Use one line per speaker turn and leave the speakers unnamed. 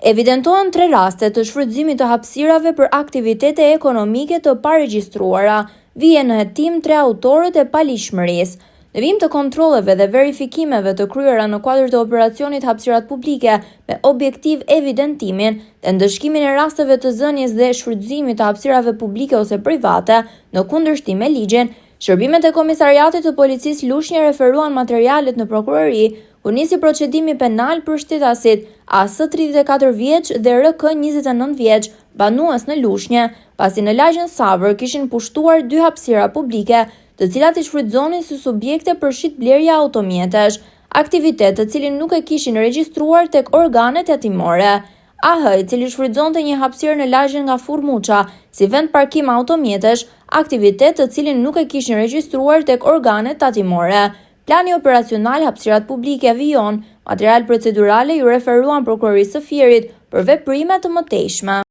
Evidentohen 3 raste të shfrytëzimit të hapësirave për aktivitete ekonomike të paregjistruara, vije në hetim 3 autorët e paligjshmërisë. Në vijim të kontrolleve dhe verifikimeve të kryera në kuadër të operacionit hapësirat publike me objektiv evidentimin dhe ndëshkimin e rasteve të zënies dhe shfrytëzimit të hapësirave publike ose private në kundërshtim me ligjin, shërbimet e Komisariatit të Policisë Lushnjë referuan materialet në prokurori, ku nisi procedimi penal për shtetasit AS 34 vjeç dhe RK 29 vjeç, banues në Lushnjë, pasi në lagjen Savër kishin pushtuar 2 hapësira publike, të cilat i shfrytëzonin si subjekte për shitblerje automjetesh, aktivitet të cilin nuk e kishin regjistruar tek organet hetimore. AH, i cili shfrytëzonte një hapësirë në lagjen nga Furmuça si vend parkim automjetesh, aktivitet të cilin nuk e kishin regjistruar tek organet tatimore. Plani operacional hapësirat publike vijon, material procedurale ju referuan prokurorisë së Fierit për veprime të mëtejshme.